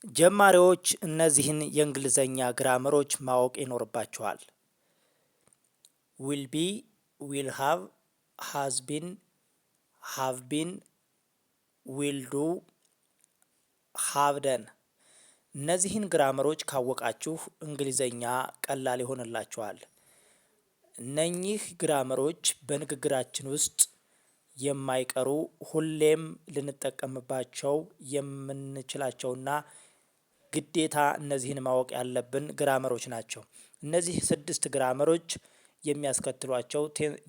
ጀማሪዎች እነዚህን የእንግሊዘኛ ግራመሮች ማወቅ ይኖርባቸዋል። ዊል ቢ፣ ዊል ሃቭ፣ ሃዝ ቢን፣ ሃቭ ቢን፣ ዊል ዱ፣ ሃቭ ደን። እነዚህን ግራመሮች ካወቃችሁ እንግሊዘኛ ቀላል ይሆንላችኋል። እነኚህ ግራመሮች በንግግራችን ውስጥ የማይቀሩ ሁሌም ልንጠቀምባቸው የምንችላቸውና ግዴታ እነዚህን ማወቅ ያለብን ግራመሮች ናቸው። እነዚህ 6 ግራመሮች የሚያስከትሏቸው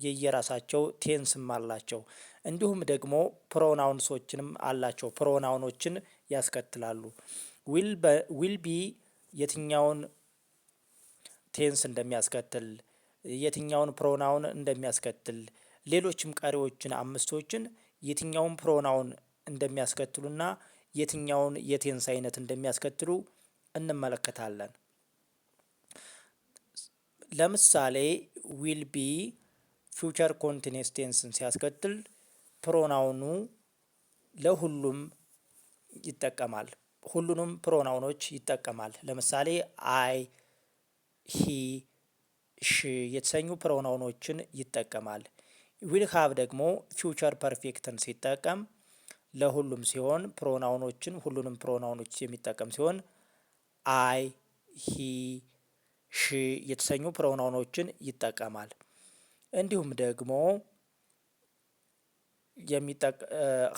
የየራሳቸው ቴንስም አላቸው። እንዲሁም ደግሞ ፕሮናውንሶችንም አላቸው። ፕሮናውኖችን ያስከትላሉ። ዊል ቢ የትኛውን ቴንስ እንደሚያስከትል፣ የትኛውን ፕሮናውን እንደሚያስከትል፣ ሌሎችም ቀሪዎችን 5ቶችን የትኛውን ፕሮናውን እንደሚያስከትሉና የትኛውን የቴንስ አይነት እንደሚያስከትሉ እንመለከታለን። ለምሳሌ ዊል ቢ ፊውቸር ኮንቲኒየስ ቴንስን ሲያስከትል ፕሮናውኑ ለሁሉም ይጠቀማል። ሁሉንም ፕሮናውኖች ይጠቀማል። ለምሳሌ አይ፣ ሂ፣ ሺ የተሰኙ ፕሮናውኖችን ይጠቀማል። ዊል ሃቭ ደግሞ ፊውቸር ፐርፌክትን ሲጠቀም ለሁሉም ሲሆን ፕሮናውኖችን ሁሉንም ፕሮናውኖች የሚጠቀም ሲሆን አይ፣ ሂ፣ ሺ የተሰኙ ፕሮናውኖችን ይጠቀማል። እንዲሁም ደግሞ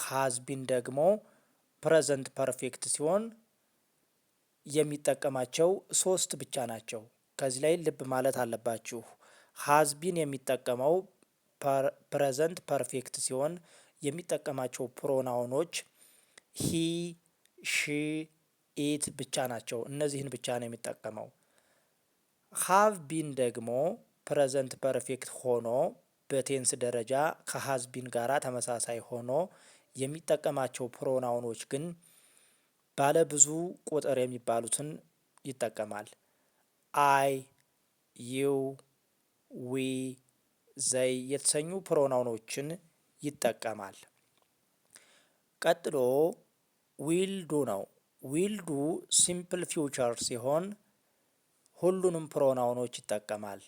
ሃዝ ቢን ደግሞ ፕሬዘንት ፐርፌክት ሲሆን የሚጠቀማቸው 3 ብቻ ናቸው። ከዚህ ላይ ልብ ማለት አለባችሁ። ሃዝ ቢን የሚጠቀመው ፕሬዘንት ፐርፌክት ሲሆን የሚጠቀማቸው ፕሮናውኖች ሂ፣ ሺ፣ ኢት ብቻ ናቸው። እነዚህን ብቻ ነው የሚጠቀመው። ሃቭ ቢን ደግሞ ፕሬዘንት ፐርፌክት ሆኖ በቴንስ ደረጃ ከሃዝ ቢን ጋራ ተመሳሳይ ሆኖ የሚጠቀማቸው ፕሮናውኖች ግን ባለ ብዙ ቁጥር የሚባሉትን ይጠቀማል። አይ፣ ዩ፣ ዊ፣ ዘይ የተሰኙ ፕሮናውኖችን ይጠቀማል። ቀጥሎ ዊል ዱ ነው። ዊል ዱ ሲምፕል ፊውቸር ሲሆን ሁሉንም ፕሮናውኖች ይጠቀማል።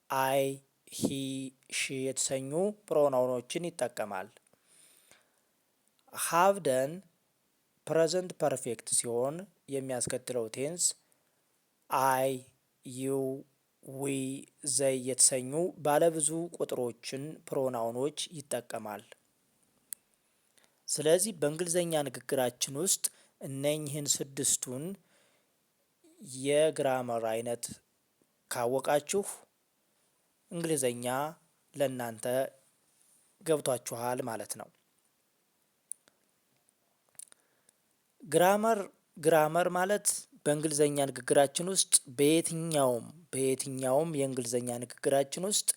አይ፣ ሂ፣ ሺ የተሰኙ ፕሮናውኖችን ይጠቀማል። ሃቭ ደን ፕሬዘንት ፐርፌክት ሲሆን የሚያስከትለው ቴንስ አይ፣ ዩ፣ ዊ፣ ዘይ የተሰኙ ባለብዙ ቁጥሮችን ፕሮናውኖች ይጠቀማል። ስለዚህ በእንግሊዘኛ ንግግራችን ውስጥ እነኚህን 6ቱን የግራመር አይነት ካወቃችሁ እንግሊዘኛ ለእናንተ ገብቷችኋል ማለት ነው። ግራመር ማለት በእንግሊዘኛ ንግግራችን ውስጥ በየትኛውም የእንግሊዘኛ ንግግራችን ውስጥ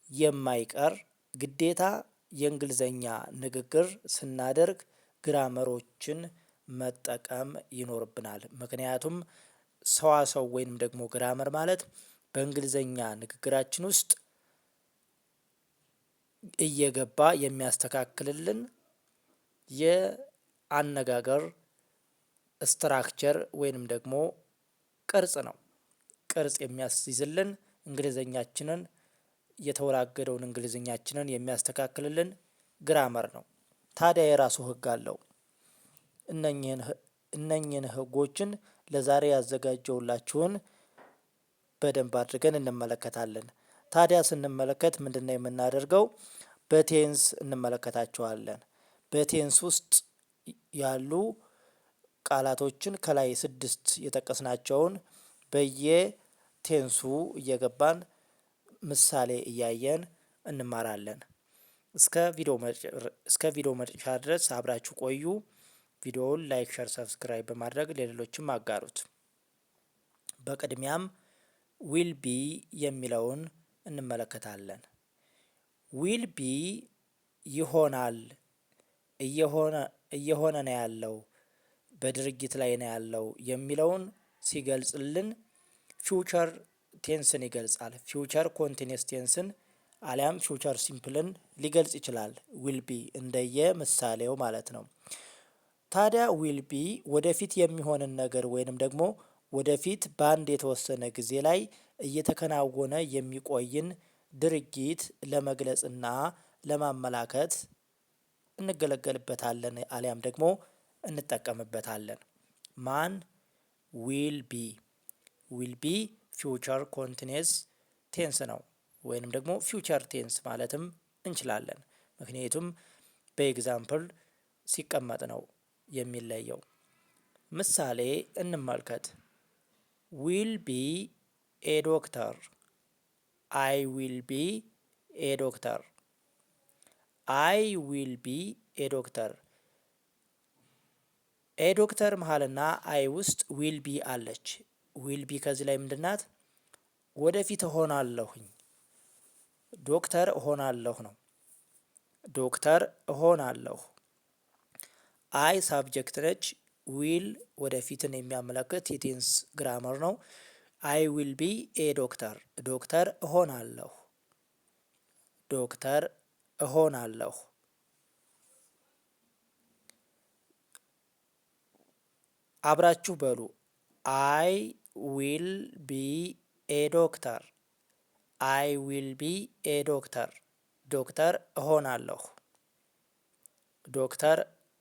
የማይቀር ግዴታ የእንግሊዘኛ ንግግር ስናደርግ ግራመሮችን መጠቀም ይኖርብናል። ምክንያቱም ሰዋሰው ወይንም ደግሞ ግራመር ማለት በእንግሊዘኛ ንግግራችን ውስጥ እየገባ የሚያስተካክልልን የአነጋገር ስትራክቸር ወይንም ደግሞ ቅርጽ ነው። ቅርጽ የሚያስይዝልን እንግሊዘኛችንን የተወላገደውን እንግሊዘኛችንን የሚያስተካክልልን ግራመር ነው። ታዲያ የራሱ ሕግ አለው። እነኚህን ሕጎችን ለዛሬ ያዘጋጀውላችሁን በደንብ አድርገን እንመለከታለን። ታዲያ ስንመለከት ምንድነው የምናደርገው? በቴንስ እንመለከታቸዋለን። በቴንስ ውስጥ ያሉ ቃላቶችን ከላይ 6 የጠቀስናቸውን በየቴንሱ እየገባን ምሳሌ እያየን እንማራለን። እስከ ቪዲዮ መጨረሻ ድረስ አብራችሁ ቆዩ። ቪዲዮውን ላይክ፣ ሸር፣ ሰብስክራይብ በማድረግ ለሌሎችም አጋሩት። በቅድሚያም ዊል ቢ የሚለውን እንመለከታለን። ዊል ቢ ይሆናል፣ እየሆነ ነው ያለው፣ በድርጊት ላይ ነው ያለው የሚለውን ሲገልጽልን ፊውቸር ቴንስን ይገልጻል። ፊውቸር ኮንቲኒየስ ቴንስን አሊያም ፊውቸር ሲምፕልን ሊገልጽ ይችላል። ዊል ቢ እንደየ ምሳሌው ማለት ነው። ታዲያ ዊል ቢ ወደፊት የሚሆንን ነገር ወይንም ደግሞ ወደፊት በአንድ የተወሰነ ጊዜ ላይ እየተከናወነ የሚቆይን ድርጊት ለመግለጽና ለማመላከት እንገለገልበታለን አሊያም ደግሞ እንጠቀምበታለን። ማን? ዊል ቢ። ዊል ቢ ፊውቸር ኮንቲኒየስ ቴንስ ነው ወይንም ደግሞ ፊውቸር ቴንስ ማለትም እንችላለን። ምክንያቱም በኤግዛምፕል ሲቀመጥ ነው የሚለየው። ምሳሌ እንመልከት። ዊል ቢ ኤ ዶክተር። አይ ዊል ቢ ኤ ዶክተር። አይ ዊል ቢ ኤ ዶክተር። ኤ ዶክተር መሀልና አይ ውስጥ ዊል ቢ አለች። ዊል ቢ ከዚህ ላይ ምንድናት? ወደፊት እሆናለሁኝ። ዶክተር እሆናለሁ ነው። ዶክተር እሆናለሁ። አይ ሳብጀክት ነች። ዊል ወደፊትን የሚያመለክት የቴንስ ግራመር ነው። አይ ዊል ቢ ኤ ዶክተር። ዶክተር እሆናለሁ። ዶክተር እሆናለሁ። አብራችሁ በሉ። አይ ዊል ቢ ኤ ዶክተር። አይ ዊል ቢ ኤ ዶክተር። ዶክተር እሆናለሁ። ዶክተር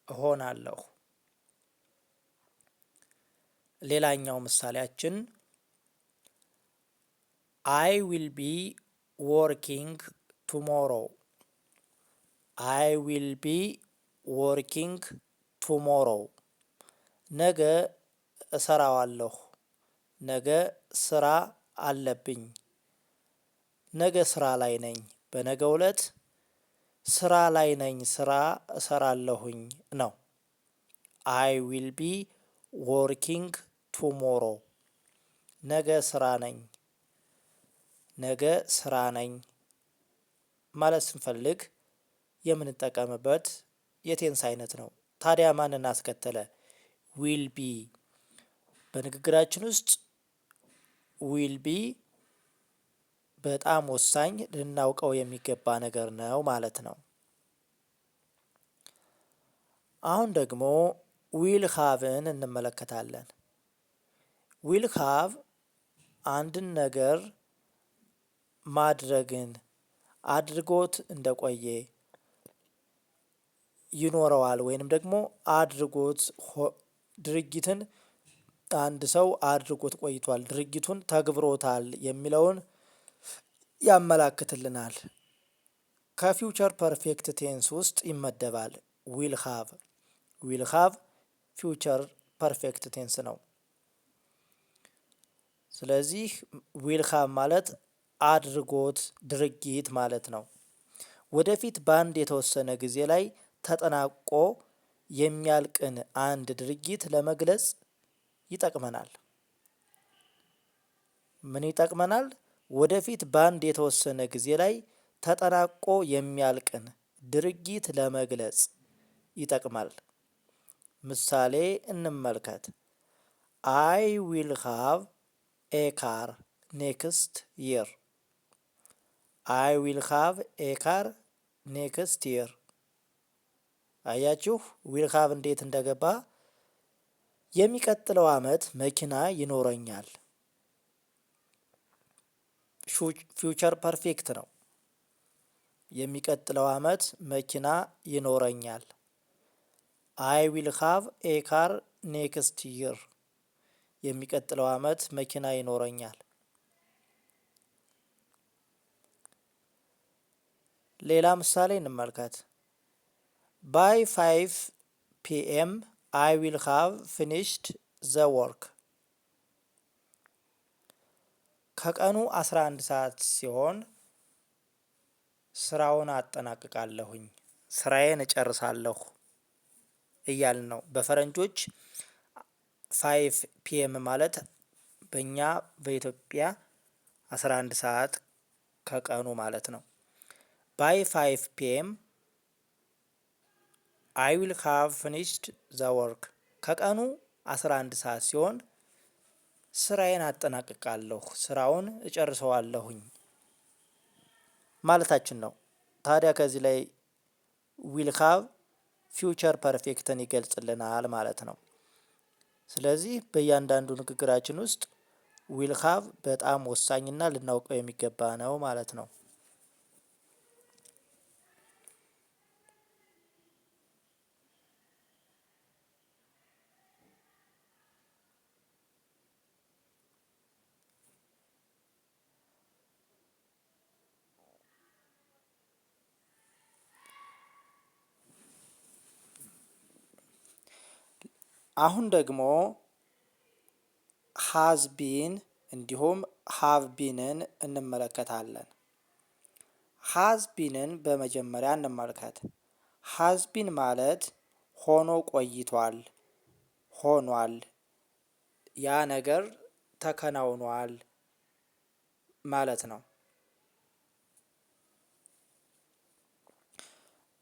እሆናለሁ። ሌላኛው ምሳሌያችን አይ ዊል ቢ ወርኪንግ ቱሞሮ። አይ ዊል ቢ ወርኪንግ ቱሞሮ። ነገ እሰራዋለሁ። ነገ ስራ አለብኝ። ነገ ስራ ላይ ነኝ። በነገው ዕለት ስራ ላይ ነኝ፣ ስራ እሰራለሁኝ ነው። አይ ዊል ቢ ወርኪንግ ቱሞሮ። ነገ ስራ ነኝ። ነገ ስራ ነኝ ማለት ስንፈልግ የምንጠቀምበት የቴንስ አይነት ነው። ታዲያ ማንን አስከተለ? ዊል ቢ። በንግግራችን ውስጥ ዊል ቢ በጣም ወሳኝ ልናውቀው የሚገባ ነገር ነው ማለት ነው። አሁን ደግሞ ዊል ሃቭን እንመለከታለን። ዊል ሃቭ አንድን ነገር ማድረግን አድርጎት እንደቆየ ይኖረዋል ወይንም ደግሞ አድርጎት ድርጊትን አንድ ሰው አድርጎት ቆይቷል፣ ድርጊቱን ተግብሮታል የሚለውን ያመላክትልናል። ከፊውቸር ፐርፌክት ቴንስ ውስጥ ይመደባል። ዊል ሃቭ። ዊል ሃቭ ፊውቸር ፐርፌክት ቴንስ ነው። ስለዚህ ዊል ሃቭ ማለት አድርጎት ድርጊት ማለት ነው። ወደፊት በአንድ የተወሰነ ጊዜ ላይ ተጠናቆ የሚያልቅን አንድ ድርጊት ለመግለጽ ይጠቅመናል። ምን ይጠቅመናል? ወደፊት በአንድ የተወሰነ ጊዜ ላይ ተጠናቆ የሚያልቅን ድርጊት ለመግለጽ ይጠቅማል። ምሳሌ እንመልከት። አይ ዊል ሃቭ ኤ ካር ኔክስት ይር። አይ ዊል ሃቭ ኤ ካር ኔክስት ይር። አያችሁ ዊል ሃቭ እንዴት እንደገባ። የሚቀጥለው አመት መኪና ይኖረኛል። ፊውቸር ፐርፌክት ነው። የሚቀጥለው አመት መኪና ይኖረኛል። አይ ዊል ሃቭ ኤ ካር ኔክስት ይር። የሚቀጥለው አመት መኪና ይኖረኛል። ሌላ ምሳሌ እንመልከት። ባይ 5 ፒኤም አይ ዊል ሃቭ ፊኒሽድ ዘ ወርክ። ከቀኑ 11 ሰዓት ሲሆን ስራውን አጠናቅቃለሁኝ፣ ስራዬን እጨርሳለሁ እያልን ነው። በፈረንጆች 5 ፒኤም ማለት በእኛ በኢትዮጵያ 11 ሰዓት ከቀኑ ማለት ነው። ባይ 5 ፒኤም አይ ዊል ሃቭ ፊኒሽድ ዘ ወርክ። ከቀኑ 11 ሰዓት ሲሆን ስራዬን አጠናቅቃለሁ፣ ስራውን እጨርሰዋለሁኝ ማለታችን ነው። ታዲያ ከዚህ ላይ ዊል ሃቭ ፊውቸር ፐርፌክትን ይገልጽልናል ማለት ነው። ስለዚህ በእያንዳንዱ ንግግራችን ውስጥ ዊል ሃቭ በጣም ወሳኝና ልናውቀው የሚገባ ነው ማለት ነው። አሁን ደግሞ ሃዝ ቢን እንዲሁም ሃቭ ቢንን እንመለከታለን። ሃዝ ቢንን በመጀመሪያ እንመልከት። ሃዝ ቢን ማለት ሆኖ ቆይቷል፣ ሆኗል፣ ያ ነገር ተከናውኗል ማለት ነው።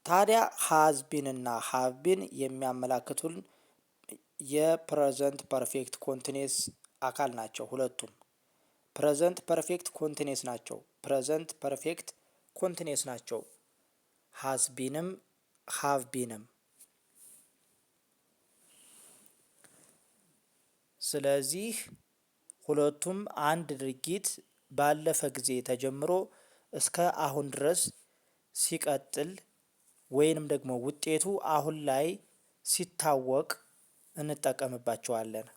ታዲያ ሃዝ ቢን እና ሃቭ ቢን የሚያመላክቱን የፕሬዘንት ፐርፌክት ኮንቲኒየስ አካል ናቸው። ሁለቱም ፕሬዘንት ፐርፌክት ኮንቲኒየስ ናቸው። ፕሬዘንት ፐርፌክት ኮንቲኒየስ ናቸው። ሃዝ ቢንም ሃቭ ቢንም። ስለዚህ ሁለቱም አንድ ድርጊት ባለፈ ጊዜ ተጀምሮ እስከ አሁን ድረስ ሲቀጥል ወይንም ደግሞ ውጤቱ አሁን ላይ ሲታወቅ እንጠቀምባቸዋለን።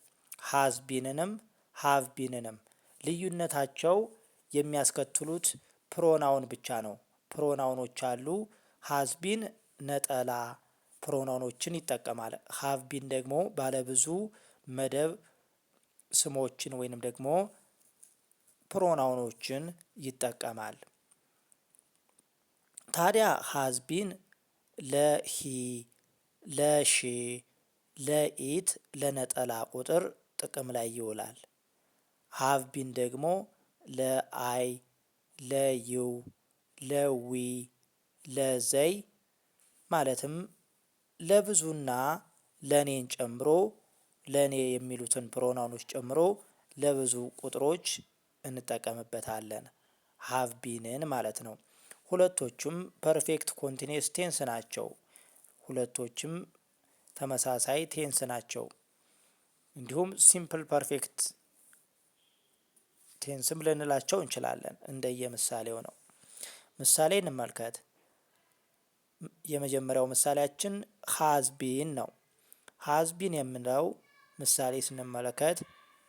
ሃዝ ቢንንም ሃቭ ቢንንም ልዩነታቸው የሚያስከትሉት ፕሮናውን ብቻ ነው። ፕሮናውኖች አሉ። ሃዝ ቢን ነጠላ ፕሮናውኖችን ይጠቀማል። ሃቭ ቢን ደግሞ ባለብዙ መደብ ስሞችን ወይንም ደግሞ ፕሮናውኖችን ይጠቀማል። ታዲያ ሃዝ ቢን ለሂ፣ ለሺ፣ ለኢት ለነጠላ ቁጥር ጥቅም ላይ ይውላል። ሃቭ ቢን ደግሞ ለአይ፣ ለዩ፣ ለዊ፣ ለዘይ ማለትም ለብዙና ለኔን ጨምሮ ለኔ የሚሉትን ፕሮናውኖች ጨምሮ ለብዙ ቁጥሮች እንጠቀምበታለን። ሃቭ ቢንን ማለት ነው። ሁለቶቹም ፐርፌክት ኮንቲኒየስ ቴንስ ናቸው። ሁለቶችም ተመሳሳይ ቴንስ ናቸው። እንዲሁም ሲምፕል ፐርፌክት ቴንስም ልንላቸው እንችላለን። እንደየምሳሌው ነው። ምሳሌ እንመልከት። የመጀመሪያው ምሳሌያችን ሃዝ ቢን ነው። ሃዝ ቢን የምንለው ምሳሌ ስንመለከት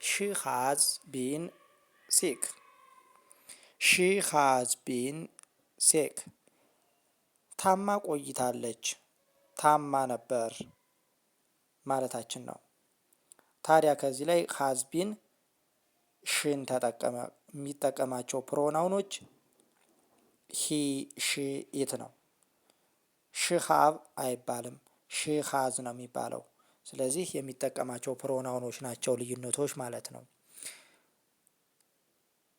ሺ ሃዝ ቢን ሲክ፣ ሺ ሃዝ ቢን ሲክ ታማ ቆይታለች፣ ታማ ነበር ማለታችን ነው። ታዲያ ከዚህ ላይ ሃዝ ቢን ሽን ተጠቀመ። የሚጠቀማቸው ፕሮናውኖች ሂ፣ ሺ፣ ኢት ነው። ሺ ሃቭ አይባልም፣ ሺ ሃዝ ነው የሚባለው። ስለዚህ የሚጠቀማቸው ፕሮናውኖች ናቸው ልዩነቶች ማለት ነው።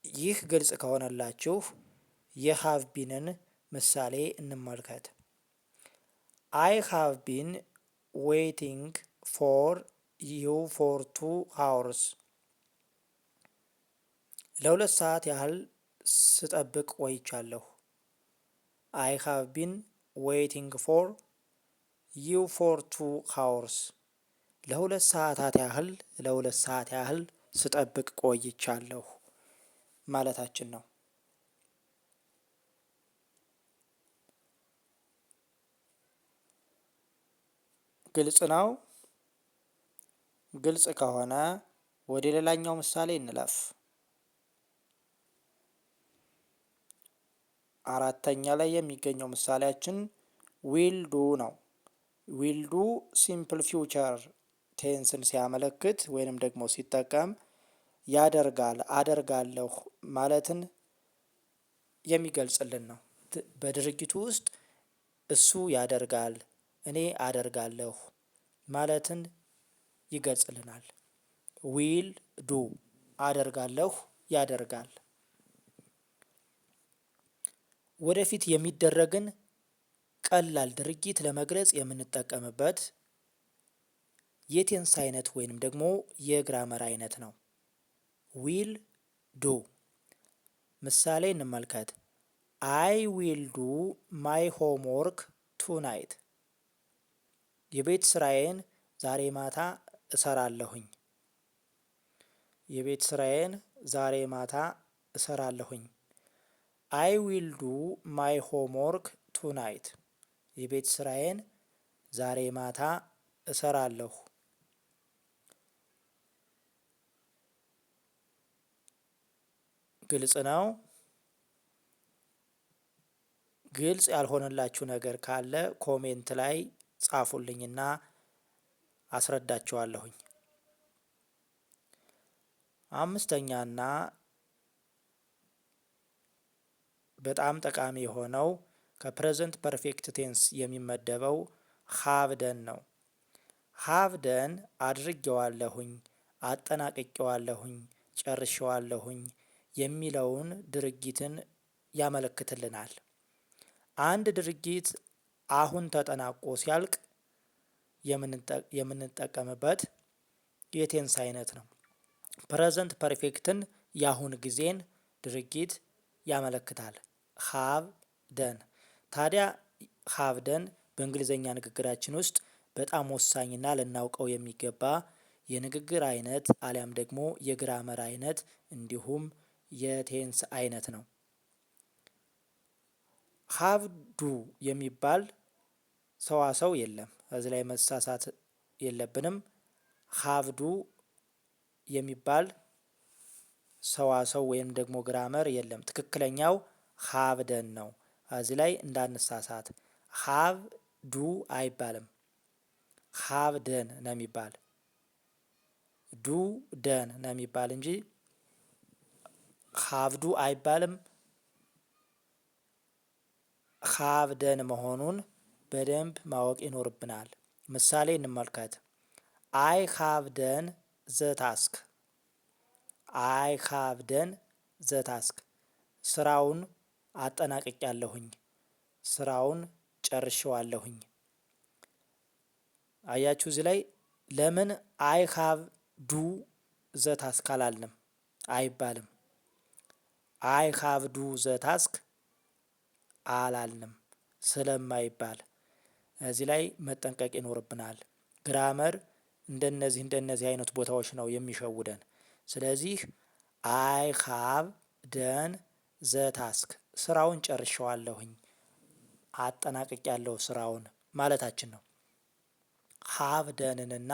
ይህ ግልጽ ከሆነላችሁ የሃቭ ቢንን ምሳሌ እንመልከት። አይ ሃቭ ቢን ዌይቲንግ ፎር ዩ ፎር 2 hours። ለ2 ሰዓት ያህል ስጠብቅ ቆይቻለሁ። አይ ሃቭ ቢን ዌይቲንግ ፎር ዩ ፎር 2 hours። ለ2 ሰዓት ያህል ስጠብቅ ቆይቻለሁ ማለታችን ነው። ግልጽ ነው። ግልጽ ከሆነ ወደ ሌላኛው ምሳሌ እንለፍ። አራተኛ ላይ የሚገኘው ምሳሌያችን ዊል ዱ ነው። ዊል ዱ ሲምፕል ፊውቸር ቴንስን ሲያመለክት ወይንም ደግሞ ሲጠቀም ያደርጋል፣ አደርጋለሁ ማለትን የሚገልጽልን ነው። በድርጊቱ ውስጥ እሱ ያደርጋል፣ እኔ አደርጋለሁ ማለትን ይገልጽልናል። ዊል ዱ አደርጋለሁ፣ ያደርጋል። ወደፊት የሚደረግን ቀላል ድርጊት ለመግለጽ የምንጠቀምበት የቴንስ አይነት ወይንም ደግሞ የግራመር አይነት ነው። ዊል ዱ። ምሳሌ እንመልከት። አይ ዊል ዱ ማይ ሆምወርክ ቱናይት። የቤት ስራዬን ዛሬ ማታ እሰራለሁኝ። የቤት ስራዬን ዛሬ ማታ እሰራለሁኝ። አይ ዊል ዱ ማይ ሆምወርክ ቱናይት። የቤት ስራዬን ዛሬ ማታ እሰራለሁ። ግልጽ ነው። ግልጽ ያልሆነላችሁ ነገር ካለ ኮሜንት ላይ ጻፉልኝና አስረዳችኋለሁኝ። አምስተኛና በጣም ጠቃሚ የሆነው ከፕሬዘንት ፐርፌክት ቴንስ የሚመደበው ሃቭ ደን ነው። ሃቭ ደን አድርጌዋለሁኝ፣ አጠናቅቄዋለሁኝ፣ ጨርሼዋለሁኝ የሚለውን ድርጊትን ያመለክትልናል። አንድ ድርጊት አሁን ተጠናቆ ሲያልቅ የምንጠቀምበት የቴንስ አይነት ነው። ፕሬዘንት ፐርፌክትን የአሁን ጊዜን ድርጊት ያመለክታል። ሃቭ ደን። ታዲያ ሃቭ ደን በእንግሊዘኛ ንግግራችን ውስጥ በጣም ወሳኝና ልናውቀው የሚገባ የንግግር አይነት አሊያም ደግሞ የግራመር አይነት እንዲሁም የቴንስ አይነት ነው። ሃቭ ዱ የሚባል ሰዋሰው የለም። እዚህ ላይ መሳሳት የለብንም። ሃቭ ዱ የሚባል ሰዋሰው ወይም ደግሞ ግራመር የለም። ትክክለኛው ሃቭ ደን ነው። እዚህ ላይ እንዳንሳሳት። ሃቭ ዱ አይባልም። ሃቭ ደን ነው የሚባል። ዱ ደን ነው የሚባል እንጂ ሃቭ ዱ አይባልም። ሃቭ ደን መሆኑን በደንብ ማወቅ ይኖርብናል። ምሳሌ እንመልከት። አይ ሃቭ ደን ዘ ታስክ። አይ ሃቭ ደን ዘ ታስክ። ስራውን አጠናቅቄያለሁኝ፣ ስራውን ጨርሼዋለሁኝ። አያችሁ እዚህ ላይ ለምን አይ ሃቭ ዱ ዘ ታስክ አላልንም? አይባልም። አይ ሃቭ ዱ ዘ ታስክ አላልንም ስለማይባል እዚህ ላይ መጠንቀቅ ይኖርብናል። ግራመር እንደነዚህ አይነት ቦታዎች ነው የሚሸውደን። ስለዚህ አይ ሃቭ ደን ዘ ታስክ ስራውን ጨርሼዋለሁኝ፣ አጠናቅቄያለሁ ስራውን ማለታችን ነው። ሃቭ ደንንና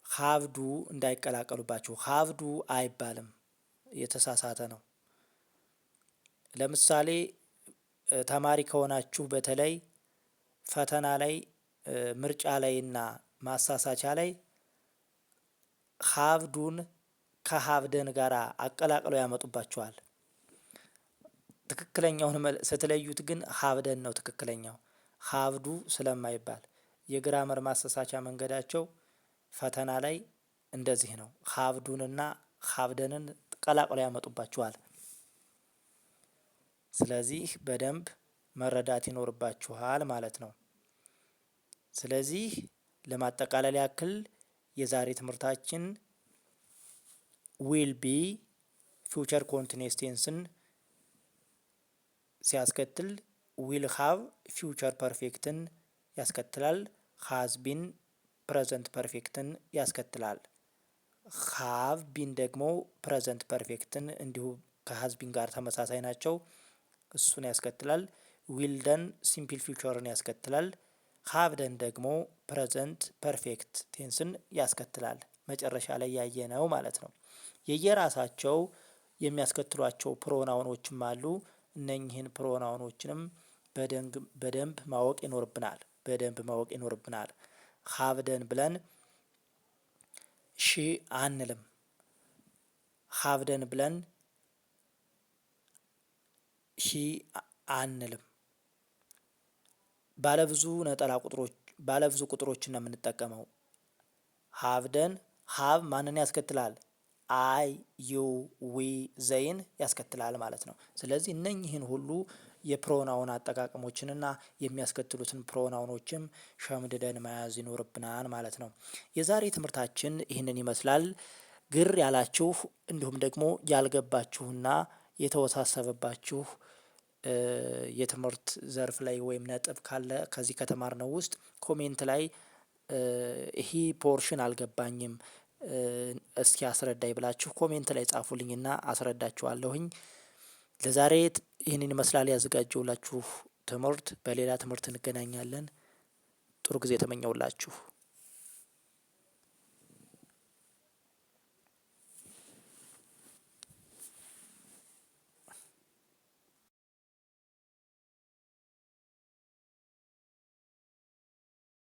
ሃቭ ዱ እንዳይቀላቀሉባችሁ። ሃቭ ዱ አይባልም፣ የተሳሳተ ነው። ለምሳሌ ተማሪ ከሆናችሁ በተለይ ፈተና ላይ ምርጫ ላይ እና ማሳሳቻ ላይ ሃቭ ዱን ከሃቭ ደን ጋር አቀላቅለው ያመጡባችኋል። ትክክለኛውን ስትለዩት ግን ሃቭ ደን ነው ትክክለኛው፣ ሃቭ ዱ ስለማይባል የግራመር ማሳሳቻ መንገዳቸው ፈተና ላይ እንደዚህ ነው። ሃቭ ዱንና ሃቭ ደንን ቀላቅለው ያመጡባችኋል። ስለዚህ በደንብ መረዳት ይኖርባችኋል ማለት ነው። ስለዚህ ለማጠቃለል ያክል የዛሬ ትምህርታችን ዊል ቢ ፊውቸር ኮንቲኒየስ ቴንስን ሲያስከትል ዊል ሃቭ ፊውቸር ፐርፌክትን ያስከትላል። ሃዝ ቢን ፕሬዘንት ፐርፌክትን ያስከትላል። ሃቭ ቢን ደግሞ ፕሬዘንት ፐርፌክትን እንዲሁ ከሃዝ ቢን ጋር ተመሳሳይ ናቸው፣ እሱን ያስከትላል። ዊል ደን ሲምፕል ፊውቸርን ያስከትላል። ሃቭ ደን ደግሞ ፕሬዘንት ፐርፌክት ቴንስን ያስከትላል። መጨረሻ ላይ ያየነው ማለት ነው። የየራሳቸው የሚያስከትሏቸው ፕሮናውኖችም አሉ። እነኚህን ፕሮናውኖችንም በደንብ ማወቅ ይኖርብናል። ሃቭ ደን ብለን ሺ አንልም። ሃቭ ደን ብለን ሂ አንልም። ባለብዙ ቁጥሮችን ነው የምንጠቀመው። ሃቭ ደን ሃቭ ማንን ያስከትላል? አይ ዩ ዊ ዘይን ያስከትላል ማለት ነው። ስለዚህ እነኚህን ሁሉ የፕሮናውን አጠቃቀሞችንና የሚያስከትሉትን ፕሮናውኖችም ሸምድደን መያዝ ይኖርብናል ማለት ነው። የዛሬ ትምህርታችን ይህንን ይመስላል። ግር ያላችሁ እንዲሁም ደግሞ ያልገባችሁና የተወሳሰበባችሁ የትምህርት ዘርፍ ላይ ወይም ነጥብ ካለ ከዚህ ከተማርነው ውስጥ ኮሜንት ላይ ይሄ ፖርሽን አልገባኝም እስኪ አስረዳኝ ብላችሁ ኮሜንት ላይ ጻፉልኝና አስረዳችኋለሁኝ። ለዛሬ ይህንን ይመስላል ያዘጋጀውላችሁ ትምህርት። በሌላ ትምህርት እንገናኛለን። ጥሩ ጊዜ ተመኘውላችሁ።